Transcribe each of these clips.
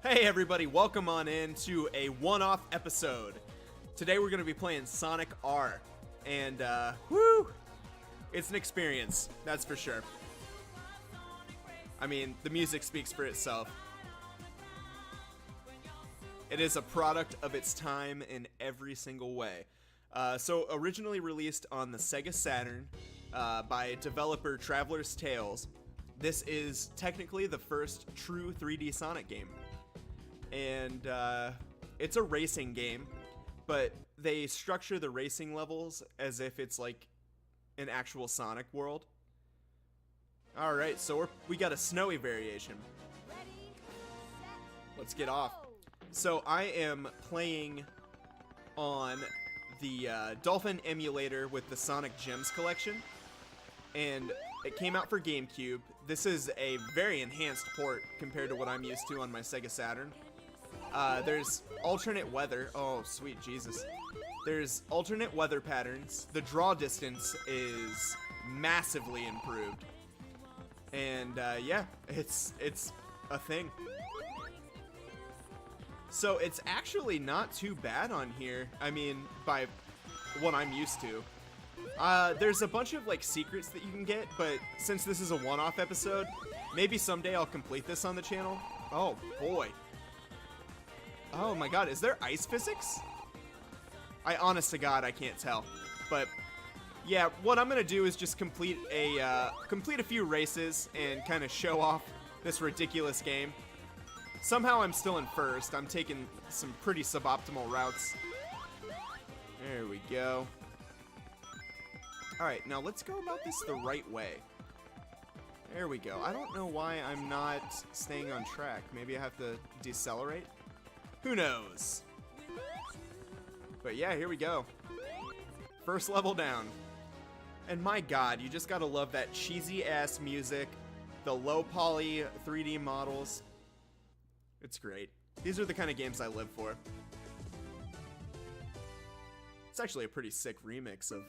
Hey everybody, welcome on in to a one-off episode. Today we're going to be playing Sonic R, and whoo, it's an experience, that's for sure. I mean, the music speaks for itself. It is a product of its time in every single way. So originally released on the Sega Saturn by developer Traveler's Tales, this is technically the first true 3D Sonic game. And it's a racing game, but they structure the racing levels as if it's like an actual Sonic world. Alright, so we got a snowy variation. Let's get off. So I am playing on the Dolphin emulator with the Sonic Gems collection, and it came out for GameCube. This is a very enhanced port compared to what I'm used to on my Sega Saturn. There's alternate weather. Oh, sweet Jesus. There's alternate weather patterns. The draw distance is massively improved. And, yeah, it's a thing. So it's actually not too bad on here. I mean, by what I'm used to. There's a bunch of, like, secrets that you can get, but since this is a one-off episode, maybe someday I'll complete this on the channel. Oh, boy. Oh my god, is there ice physics? Honest to god, I can't tell. But yeah, what I'm gonna do is just complete a few races and kind of show off this ridiculous game. Somehow I'm still in first. I'm taking some pretty suboptimal routes. There we go. Alright, now let's go about this the right way. There we go. I don't know why I'm not staying on track. Maybe I have to decelerate? Who knows? But yeah, here we go. First level down. And my god, you just gotta love that cheesy ass music, the low poly 3D models. It's great. These are the kind of games I live for. It's actually a pretty sick remix of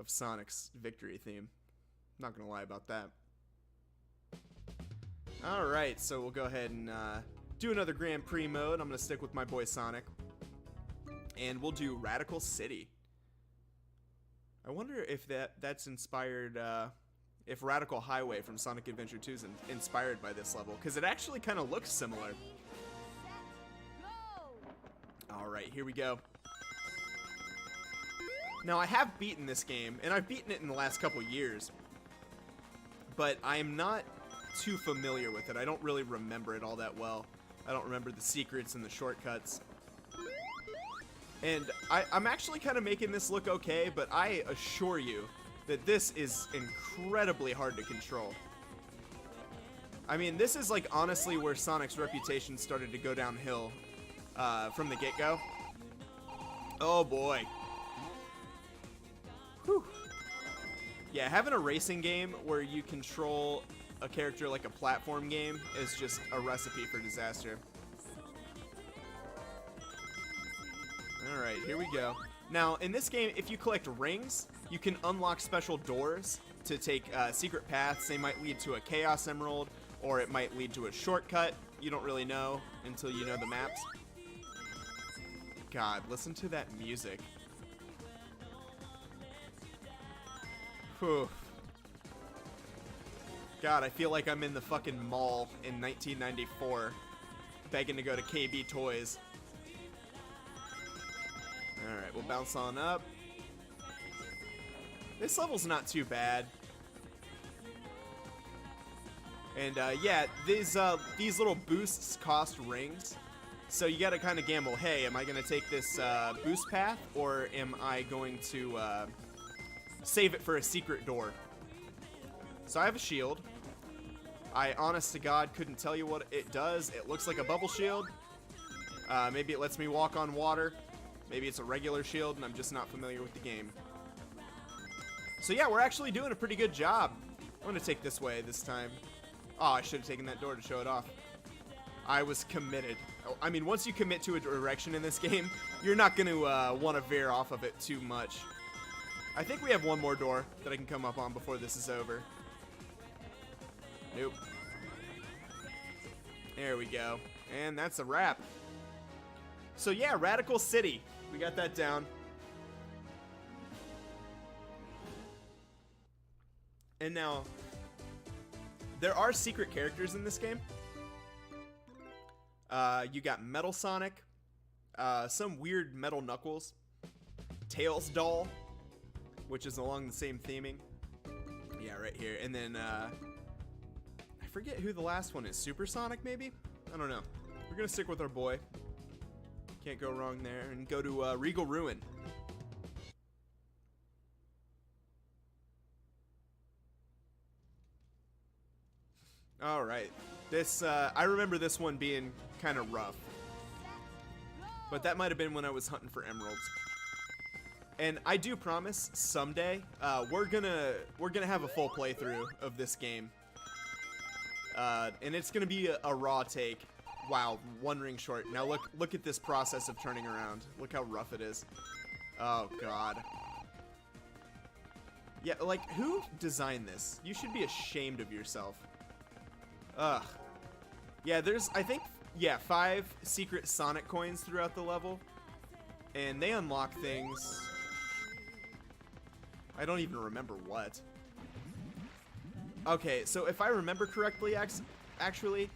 Sonic's victory theme. Not gonna lie about that. Alright, so we'll go ahead and do another Grand Prix mode. I'm going to stick with my boy Sonic. And we'll do Radical City. I wonder if that's inspired, if Radical Highway from Sonic Adventure 2 is inspired by this level. Because it actually kind of looks similar. Alright, here we go. Now, I have beaten this game, and I've beaten it in the last couple years. But I am not too familiar with it. I don't really remember it all that well. I don't remember the secrets and the shortcuts. And I'm actually kind of making this look okay, but I assure you that this is incredibly hard to control. I mean, this is like honestly where Sonic's reputation started to go downhill from the get-go. Oh boy. Whew. Yeah, having a racing game where you control a character like a platform game is just a recipe for disaster. Alright, here we go. Now, in this game, if you collect rings, you can unlock special doors to take secret paths. They might lead to a Chaos Emerald, or it might lead to a shortcut. You don't really know until you know the maps. God, listen to that music. Whew. God, I feel like I'm in the fucking mall in 1994, begging to go to KB Toys. Alright, we'll bounce on up. This level's not too bad. And, yeah, these little boosts cost rings. So you gotta kind of gamble, hey, am I gonna take this, boost path, or am I going to, save it for a secret door? So I have a shield. I, honest to God, couldn't tell you what it does. It looks like a bubble shield. Maybe it lets me walk on water. Maybe it's a regular shield and I'm just not familiar with the game. So yeah, we're actually doing a pretty good job. I'm gonna take this way this time. Oh, I should have taken that door to show it off. I was committed. I mean, once you commit to a direction in this game, you're not gonna want to veer off of it too much. I think we have one more door that I can come up on before this is over. Nope. There we go. And that's a wrap. So yeah, Radical City. We got that down. And now, there are secret characters in this game. You got Metal Sonic, some weird Metal Knuckles, Tails Doll, which is along the same theming. Yeah, right here. And then, I forget who the last one is. Supersonic, maybe? I don't know. We're gonna stick with our boy. Can't go wrong there. And go to, Regal Ruin. Alright. This, I remember this one being kind of rough. But that might have been when I was hunting for emeralds. And I do promise, someday, we're gonna have a full playthrough of this game. And it's gonna be a raw take. Wow, one ring short. Now look at this process of turning around. Look how rough it is. Oh god. Yeah, like, who designed this? You should be ashamed of yourself. Ugh. Yeah, there's, I think, yeah, 5 secret Sonic coins throughout the level. And they unlock things. I don't even remember what. Okay, so if I remember correctly, actually,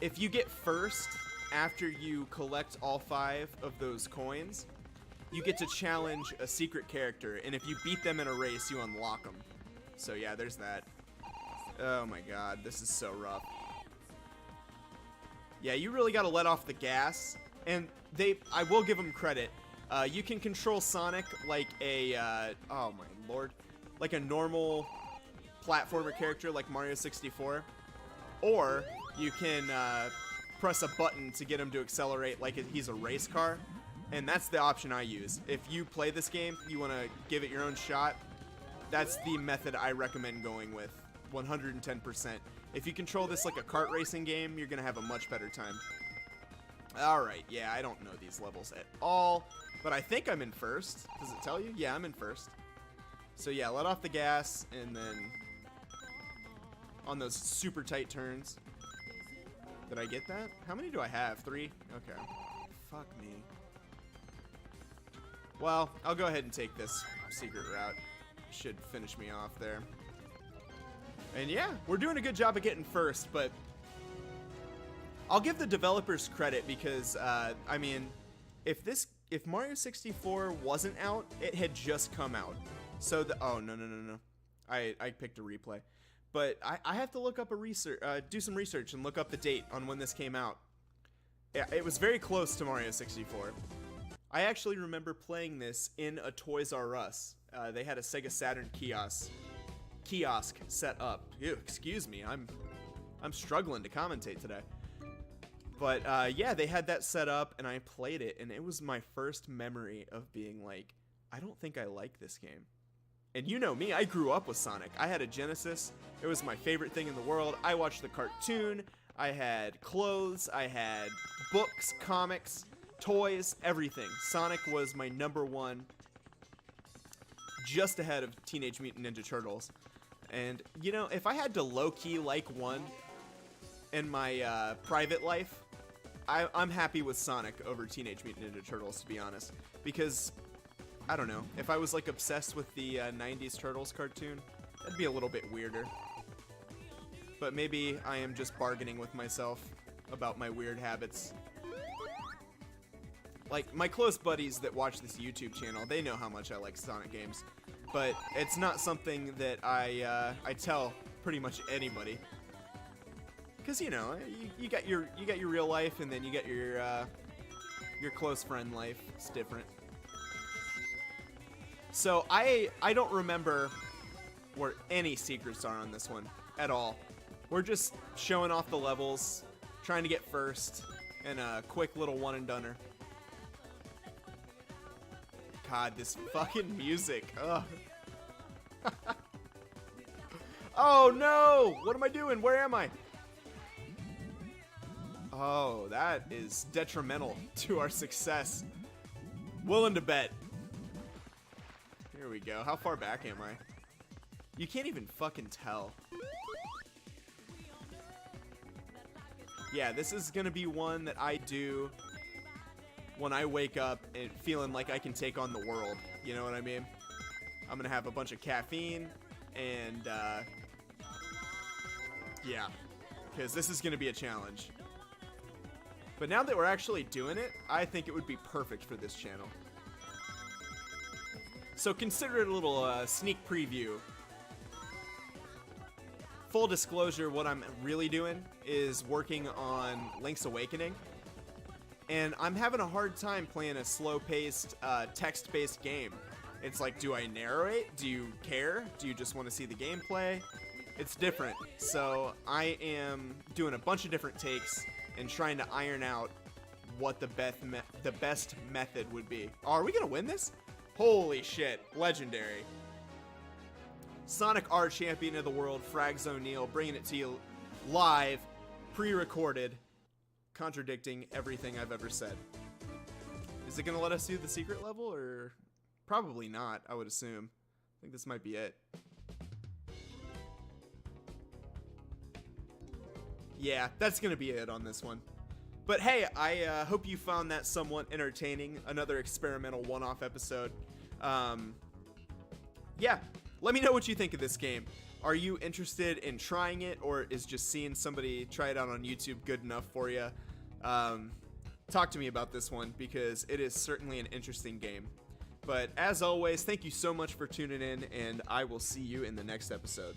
if you get first after you collect all 5 of those coins, you get to challenge a secret character. And if you beat them in a race, you unlock them. So yeah, there's that. Oh my god, this is so rough. Yeah, you really gotta let off the gas. And I will give them credit. You can control Sonic like a, oh my lord, like a normal platformer character like Mario 64. Or you can press a button to get him to accelerate like he's a race car. And that's the option I use. If you play this game, you want to give it your own shot, that's the method I recommend going with. 110%. If you control this like a kart racing game, you're gonna have a much better time. Alright, yeah, I don't know these levels at all, but I think I'm in first. Does it tell you? Yeah, I'm in first. So yeah, let off the gas, and then on those super tight turns. Did I get that? How many do I have? 3? Okay. Fuck me. Well, I'll go ahead and take this secret route. Should finish me off there. And yeah, we're doing a good job of getting first, but I'll give the developers credit because, I mean, if Mario 64 wasn't out, it had just come out. So oh, no. I picked a replay. But I have to look up do some research and look up the date on when this came out. It was very close to Mario 64. I actually remember playing this in a Toys R Us. They had a Sega Saturn kiosk set up. Ew, excuse me, I'm struggling to commentate today. But yeah, they had that set up and I played it, and it was my first memory of being like, I don't think I like this game. And you know me, I grew up with Sonic. I had a Genesis. It was my favorite thing in the world. I watched the cartoon. I had clothes. I had books, comics, toys, everything. Sonic was my #1, just ahead of Teenage Mutant Ninja Turtles. And, you know, if I had to low-key like one in my private life, I'm happy with Sonic over Teenage Mutant Ninja Turtles, to be honest. Because, I don't know, if I was, like, obsessed with the 90s Turtles cartoon, that'd be a little bit weirder. But maybe I am just bargaining with myself about my weird habits. Like, my close buddies that watch this YouTube channel, they know how much I like Sonic games. But it's not something that I tell pretty much anybody. Cause you know, you got your real life, and then you got your close friend life. It's different. So I don't remember where any secrets are on this one at all. We're just showing off the levels, trying to get first, and a quick little one and doneer. God, this fucking music. Ugh. Oh no! What am I doing? Where am I? Oh, that is detrimental to our success. Willing to bet. Here we go. How far back am I? You can't even fucking tell. Yeah, this is gonna be one that I do when I wake up and feeling like I can take on the world. You know what I mean? I'm gonna have a bunch of caffeine and yeah, because this is gonna be a challenge. But now that we're actually doing it, I think it would be perfect for this channel. So consider it a little sneak preview. Full disclosure, what I'm really doing is working on Link's Awakening. And I'm having a hard time playing a slow-paced, text-based game. It's like, do I narrate? Do you care? Do you just want to see the gameplay? It's different. So I am doing a bunch of different takes and trying to iron out what the best method would be. Oh, are we gonna win this? Holy shit, legendary. Sonic R Champion of the World, Frags O'Neil, bringing it to you live, pre-recorded, contradicting everything I've ever said. Is it gonna let us do the secret level, or probably not, I would assume. I think this might be it. Yeah, that's gonna be it on this one. But hey, I hope you found that somewhat entertaining. Another experimental one-off episode. Yeah, let me know what you think of this game. Are you interested in trying it, or is just seeing somebody try it out on YouTube good enough for you? Talk to me about this one, because it is certainly an interesting game. But as always, thank you so much for tuning in, and I will see you in the next episode.